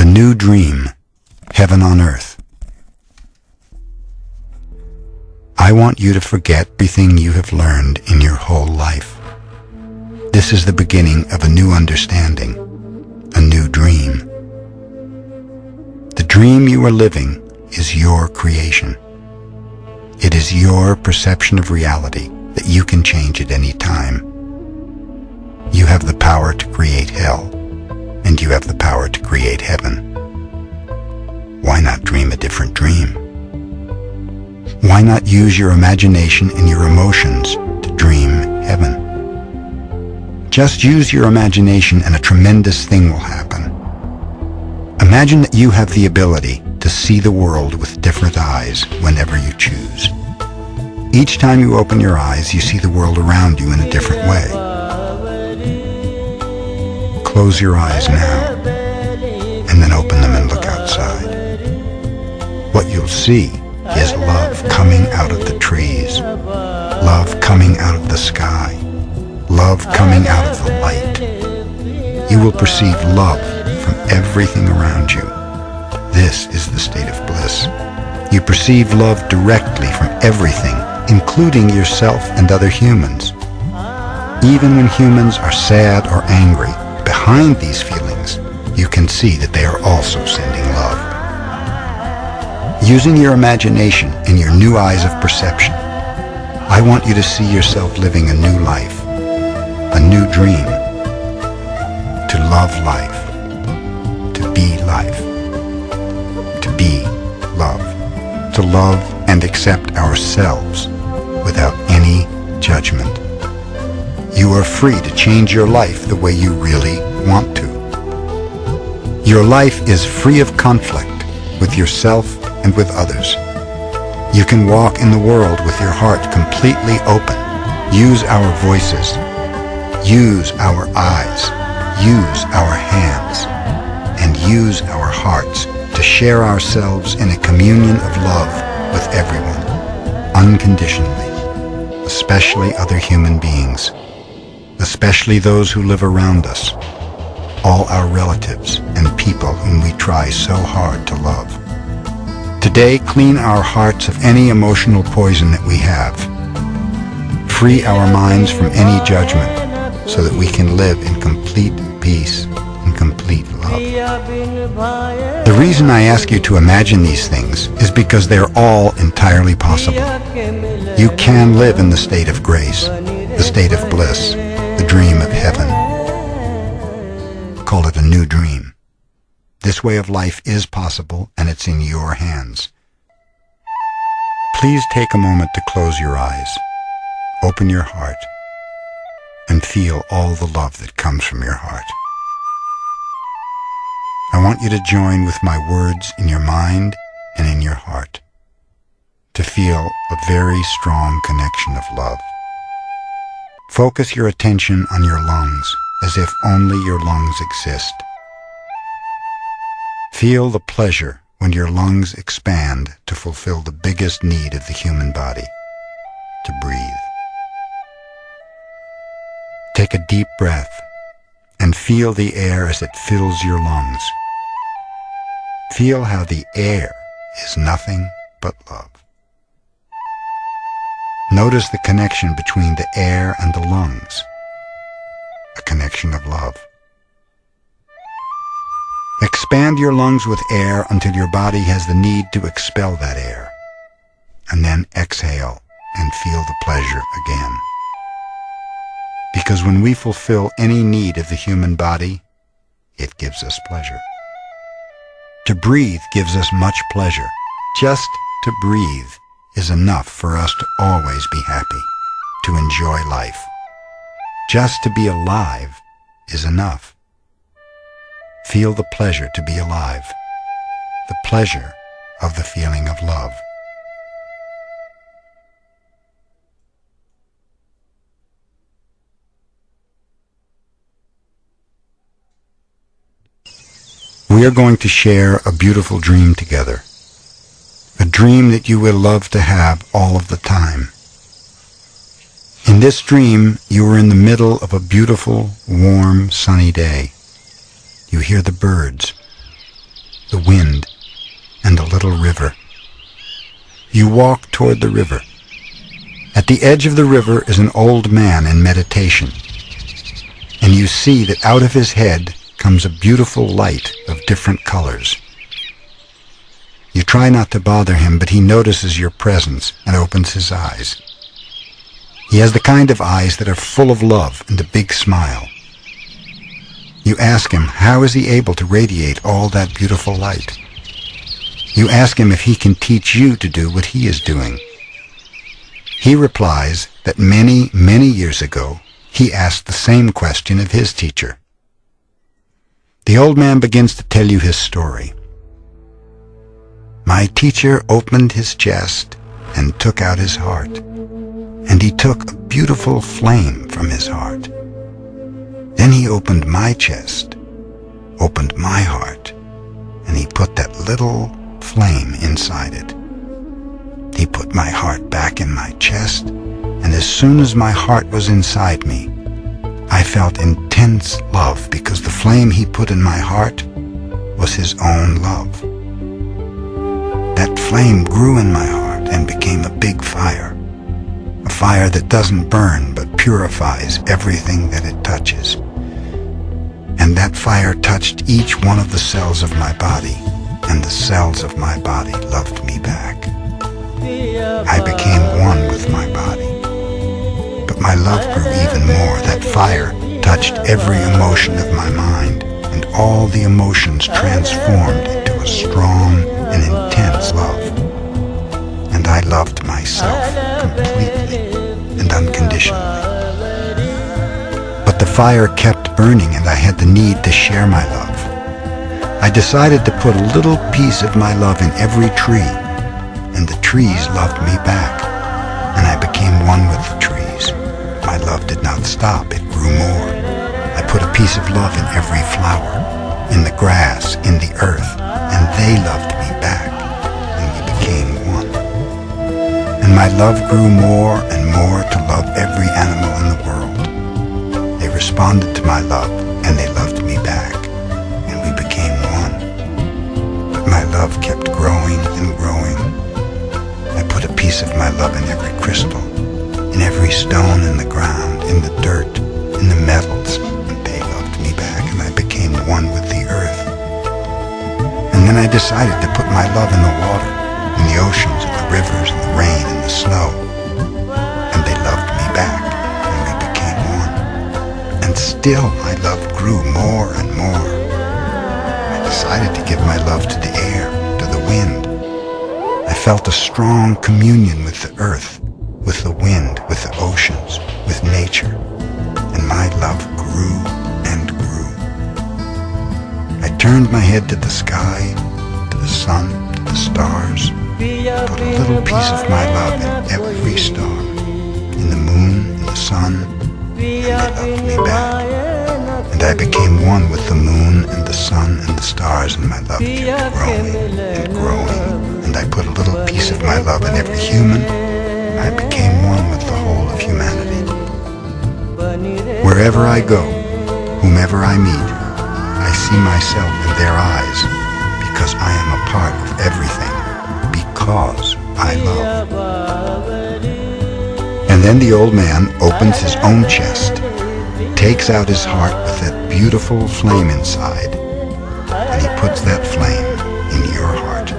new dream, heaven on earth. I want you to forget everything you have learned in your whole life. This is the beginning of a new understanding, a new dream. The dream you are living is your creation. It is your perception of reality that you can change at any time. You have the power to create hell, and you have the power to create heaven. Why not dream a different dream? Why not use your imagination and your emotions to dream heaven? Just use your imagination and a tremendous thing will happen. Imagine that you have the ability to see the world with different eyes whenever you choose. Each time you open your eyes, you see the world around you in a different way. Close your eyes now, and then open them and look outside. What you'll see is love coming out of the trees, love coming out of the sky, love coming out of the light. You will perceive love from everything around you. This is the state of bliss. You perceive love directly from everything, including yourself and other humans. Even when humans are sad or angry, behind these feelings, you can see that they are also sending love. Using your imagination and your new eyes of perception, I want you to see yourself living a new life, a new dream, to love life, to be life, to be love, to love and accept ourselves without any judgment. You are free to change your life the way you really want to. Your life is free of conflict with yourself and with others. You can walk in the world with your heart completely open. Use our voices. Use our eyes. Use our hands. And use our hearts to share ourselves in a communion of love with everyone, unconditionally, especially other human beings, especially those who live around us, all our relatives and people whom we try so hard to love. Today, clean our hearts of any emotional poison that we have. Free our minds from any judgment so that we can live in complete peace and complete love. The reason I ask you to imagine these things is because they're all entirely possible. You can live in the state of grace, the state of bliss, the dream of heaven. Call it a new dream. This way of life is possible, and it's in your hands. Please take a moment to close your eyes, open your heart, and feel all the love that comes from your heart. I want you to join with my words in your mind and in your heart, to feel a very strong connection of love. Focus your attention on your lungs, as if only your lungs exist. Feel the pleasure when your lungs expand to fulfill the biggest need of the human body, to breathe. Take a deep breath and feel the air as it fills your lungs. Feel how the air is nothing but love. Notice the connection between the air and the lungs, a connection of love. Expand your lungs with air until your body has the need to expel that air, and then exhale and feel the pleasure again. Because when we fulfill any need of the human body, it gives us pleasure. To breathe gives us much pleasure. Just to breathe is enough for us to always be happy, to enjoy life. Just to be alive is enough. Feel the pleasure to be alive, the pleasure of the feeling of love. We are going to share a beautiful dream together, a dream that you will love to have all of the time. In this dream, you are in the middle of a beautiful, warm, sunny day. You hear the birds. little river. You walk toward the river. At the edge of the river is an old man in meditation, and you see that out of his head comes a beautiful light of different colors. You try not to bother him, but he notices your presence and opens his eyes. He has the kind of eyes that are full of love and a big smile. You ask him, how is he able to radiate all that beautiful light? You ask him if he can teach you to do what he is doing. He replies that many, many years ago, he asked the same question of his teacher. The old man begins to tell you his story. My teacher opened his chest and took out his heart, and he took a beautiful flame from his heart. Then he opened my chest, opened my heart, and he put that little flame inside it. He put my heart back in my chest, and as soon as my heart was inside me, I felt intense love because the flame he put in my heart was his own love. That flame grew in my heart and became a big fire, a fire that doesn't burn but purifies everything that it touches. And that fire touched each one of the cells of my body, and the cells of my body loved me back. I became one with my body. But my love grew even more. That fire touched every emotion of my mind, and all the emotions transformed into a strong and intense love. And I loved myself completely and unconditionally. But the fire kept burning, and I had the need to share my love. I decided to put a little piece of my love in every tree, and the trees loved me back, and I became one with the trees. My love did not stop, it grew more. I put a piece of love in every flower, in the grass, in the earth, and they loved me back, and we became one. And my love grew more and more to love every animal in the world. They responded to my love, and they loved me back, and we became one. But my love kept growing and growing. I put a piece of my love in every crystal, in every stone in the ground, in the dirt, in the metals, and they loved me back, and I became one with the earth. And then I decided to put my love in the water, in the oceans, in the rivers, in the rain, in the snow, and they loved me back, and we became one. And still my love grew more and more. I decided to give my love to the air, to the wind. I felt a strong communion with the earth, with the wind, with the oceans, with nature, and my love grew and grew. I turned my head to the sky, to the sun, to the stars, put a little piece of my love in every star, in the moon, in the sun, and they loved me back. And I became one with the moon and the sun and the stars, and my love kept growing and growing. And I put a little piece of my love in every human, and I became one with the whole of humanity. Wherever I go, whomever I meet, I see myself in their eyes, because I am a part of everything, because I love. And then the old man opens his own chest, takes out his heart with that beautiful flame inside, and he puts that flame in your heart.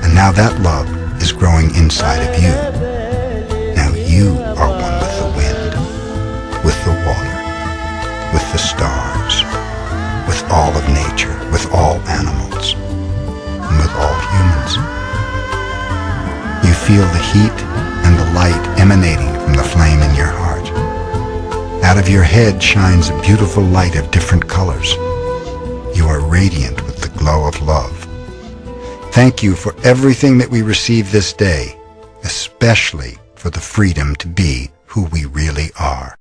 And now that love is growing inside of you. Now you are one with the wind, with the water, with the stars, with all of nature, with all animals, and with all humans. You feel the heat and the light emanating from the flame in your heart. Out of your head shines a beautiful light of different colors. You are radiant with the glow of love. Thank you for everything that we receive this day, especially for the freedom to be who we really are.